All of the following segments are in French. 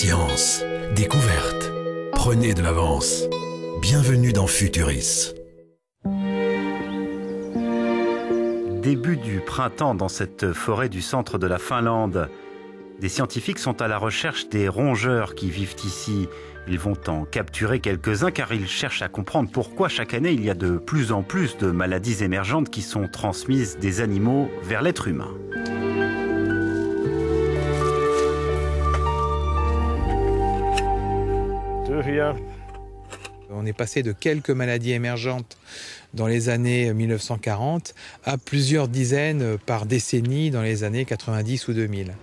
Science, découverte, prenez de l'avance. Bienvenue dans Futuris. Début du printemps dans cette forêt du centre de la Finlande. Des scientifiques sont à la recherche des rongeurs qui vivent ici. Ils vont en capturer quelques-uns car ils cherchent à comprendre pourquoi chaque année il y a de plus en plus de maladies émergentes qui sont transmises des animaux vers l'être humain. On est passé de quelques maladies émergentes dans les années 1940 à plusieurs dizaines par décennie dans les années 90 ou 2000.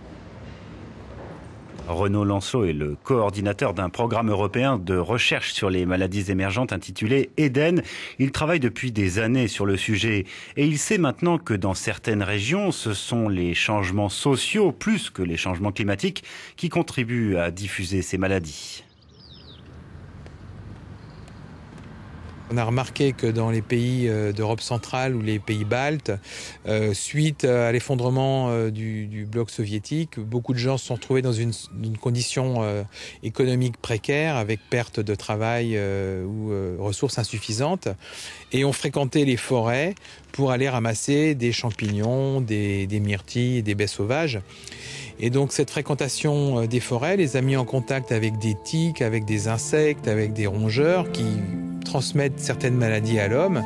Renaud Lancelot est le coordinateur d'un programme européen de recherche sur les maladies émergentes intitulé EDEN. Il travaille depuis des années sur le sujet et il sait maintenant que dans certaines régions, ce sont les changements sociaux plus que les changements climatiques qui contribuent à diffuser ces maladies. On a remarqué que dans les pays d'Europe centrale ou les pays baltes, suite à l'effondrement du bloc soviétique, beaucoup de gens se sont retrouvés dans une condition économique précaire avec perte de travail ou ressources insuffisantes et ont fréquenté les forêts pour aller ramasser des champignons, des myrtilles, des baies sauvages. Et donc cette fréquentation des forêts les a mis en contact avec des tiques, avec des insectes, avec des rongeurs qui transmettent certaines maladies à l'homme.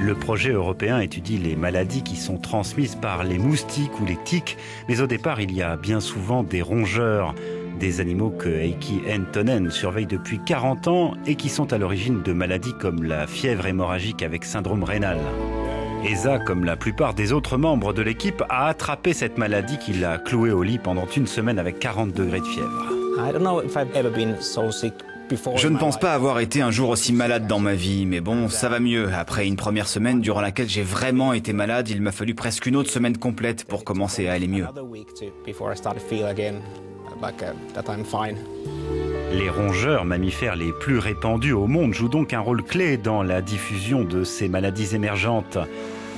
Le projet européen étudie les maladies qui sont transmises par les moustiques ou les tiques, mais au départ il y a bien souvent des rongeurs, des animaux que Heikki Hentonen surveille depuis 40 ans et qui sont à l'origine de maladies comme la fièvre hémorragique avec syndrome rénal. Esa, comme la plupart des autres membres de l'équipe, a attrapé cette maladie qui l'a cloué au lit pendant une semaine avec 40 degrés de fièvre. Je ne pense pas avoir été un jour aussi malade dans ma vie, mais bon, ça va mieux. Après une première semaine durant laquelle j'ai vraiment été malade, il m'a fallu presque une autre semaine complète pour commencer à aller mieux. Les rongeurs, mammifères les plus répandus au monde, jouent donc un rôle clé dans la diffusion de ces maladies émergentes.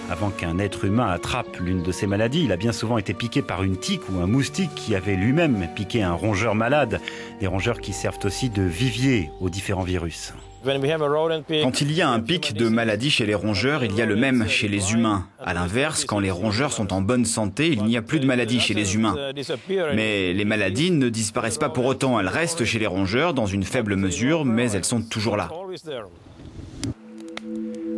Avant qu'un être humain attrape l'une de ces maladies, il a bien souvent été piqué par une tique ou un moustique qui avait lui-même piqué un rongeur malade. Des rongeurs qui servent aussi de vivier aux différents virus. Quand il y a un pic de maladie chez les rongeurs, il y a le même chez les humains. À l'inverse, quand les rongeurs sont en bonne santé, il n'y a plus de maladie chez les humains. Mais les maladies ne disparaissent pas pour autant. Elles restent chez les rongeurs dans une faible mesure, mais elles sont toujours là.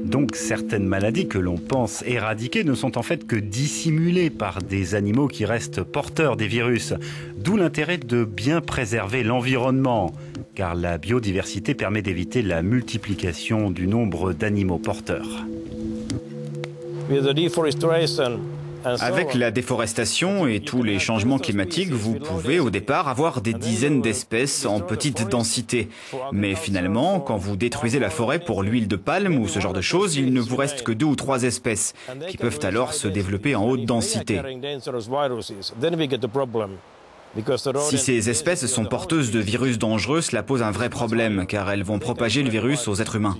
Donc certaines maladies que l'on pense éradiquer ne sont en fait que dissimulées par des animaux qui restent porteurs des virus. D'où l'intérêt de bien préserver l'environnement, car la biodiversité permet d'éviter la multiplication du nombre d'animaux porteurs. Avec la déforestation et tous les changements climatiques, vous pouvez au départ avoir des dizaines d'espèces en petite densité. Mais finalement, quand vous détruisez la forêt pour l'huile de palme ou ce genre de choses, il ne vous reste que 2 ou 3 espèces qui peuvent alors se développer en haute densité. Si ces espèces sont porteuses de virus dangereux, cela pose un vrai problème car elles vont propager le virus aux êtres humains.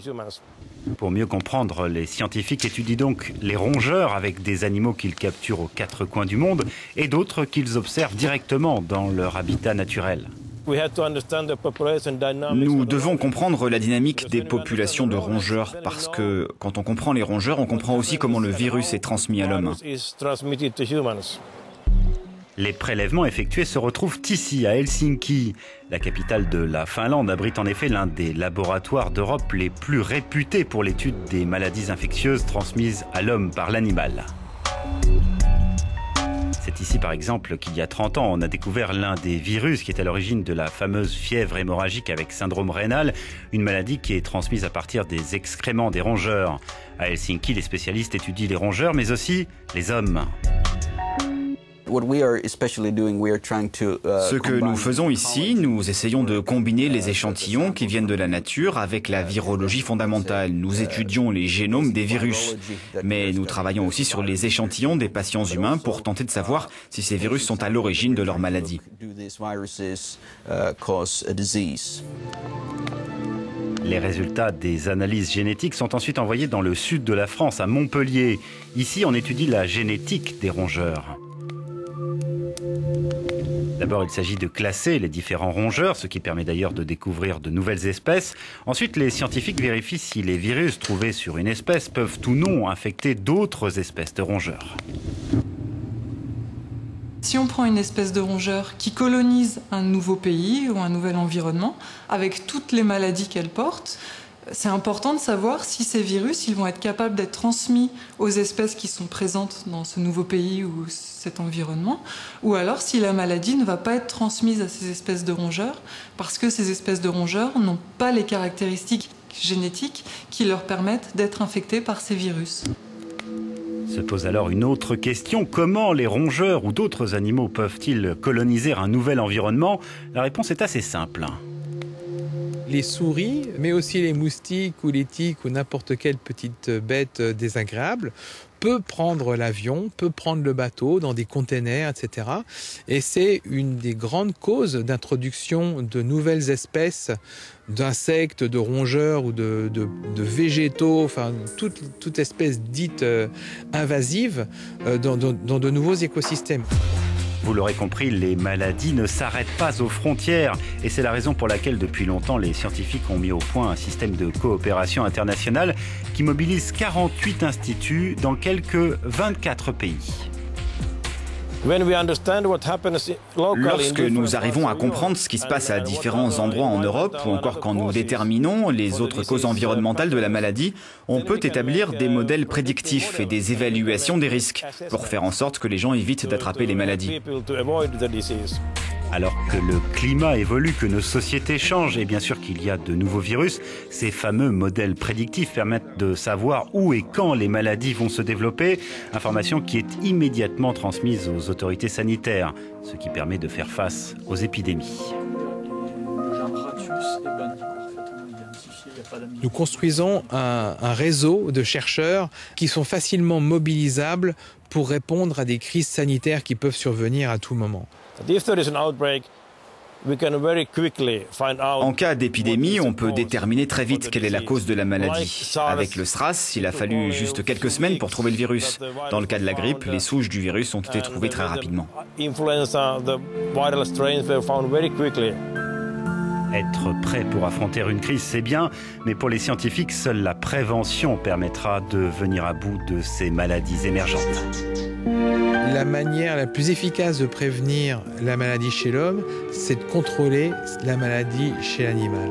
Pour mieux comprendre, les scientifiques étudient donc les rongeurs avec des animaux qu'ils capturent aux 4 coins du monde et d'autres qu'ils observent directement dans leur habitat naturel. Nous devons comprendre la dynamique des populations de rongeurs parce que quand on comprend les rongeurs, on comprend aussi comment le virus est transmis à l'homme. Les prélèvements effectués se retrouvent ici, à Helsinki. La capitale de la Finlande abrite en effet l'un des laboratoires d'Europe les plus réputés pour l'étude des maladies infectieuses transmises à l'homme par l'animal. C'est ici par exemple qu'il y a 30 ans, on a découvert l'un des virus qui est à l'origine de la fameuse fièvre hémorragique avec syndrome rénal, une maladie qui est transmise à partir des excréments des rongeurs. À Helsinki, les spécialistes étudient les rongeurs mais aussi les hommes. Ce que nous faisons ici, nous essayons de combiner les échantillons qui viennent de la nature avec la virologie fondamentale. Nous étudions les génomes des virus, mais nous travaillons aussi sur les échantillons des patients humains pour tenter de savoir si ces virus sont à l'origine de leur maladie. Les résultats des analyses génétiques sont ensuite envoyés dans le sud de la France, à Montpellier. Ici, on étudie la génétique des rongeurs. D'abord, il s'agit de classer les différents rongeurs, ce qui permet d'ailleurs de découvrir de nouvelles espèces. Ensuite, les scientifiques vérifient si les virus trouvés sur une espèce peuvent ou non infecter d'autres espèces de rongeurs. Si on prend une espèce de rongeur qui colonise un nouveau pays ou un nouvel environnement, avec toutes les maladies qu'elle porte, c'est important de savoir si ces virus ils vont être capables d'être transmis aux espèces qui sont présentes dans ce nouveau pays ou cet environnement, ou alors si la maladie ne va pas être transmise à ces espèces de rongeurs, parce que ces espèces de rongeurs n'ont pas les caractéristiques génétiques qui leur permettent d'être infectées par ces virus. Se pose alors une autre question. Comment les rongeurs ou d'autres animaux peuvent-ils coloniser un nouvel environnement? La réponse est assez simple. Les souris, mais aussi les moustiques ou les tiques ou n'importe quelle petite bête désagréable peut prendre l'avion, peut prendre le bateau dans des containers, etc. Et c'est une des grandes causes d'introduction de nouvelles espèces d'insectes, de rongeurs ou de végétaux, enfin toute espèce dite invasive dans de nouveaux écosystèmes. Vous l'aurez compris, les maladies ne s'arrêtent pas aux frontières. Et c'est la raison pour laquelle, depuis longtemps, les scientifiques ont mis au point un système de coopération internationale qui mobilise 48 instituts dans quelques 24 pays. Lorsque nous arrivons à comprendre ce qui se passe à différents endroits en Europe, ou encore quand nous déterminons les autres causes environnementales de la maladie, on peut établir des modèles prédictifs et des évaluations des risques pour faire en sorte que les gens évitent d'attraper les maladies. Alors que le climat évolue, que nos sociétés changent et bien sûr qu'il y a de nouveaux virus, ces fameux modèles prédictifs permettent de savoir où et quand les maladies vont se développer, information qui est immédiatement transmise aux autorités sanitaires, ce qui permet de faire face aux épidémies. Nous construisons un réseau de chercheurs qui sont facilement mobilisables pour répondre à des crises sanitaires qui peuvent survenir à tout moment. En cas d'épidémie, on peut déterminer très vite quelle est la cause de la maladie. Avec le SRAS, il a fallu juste quelques semaines pour trouver le virus. Dans le cas de la grippe, les souches du virus ont été trouvées très rapidement. Être prêt pour affronter une crise, c'est bien, mais pour les scientifiques, seule la prévention permettra de venir à bout de ces maladies émergentes. La manière la plus efficace de prévenir la maladie chez l'homme, c'est de contrôler la maladie chez l'animal.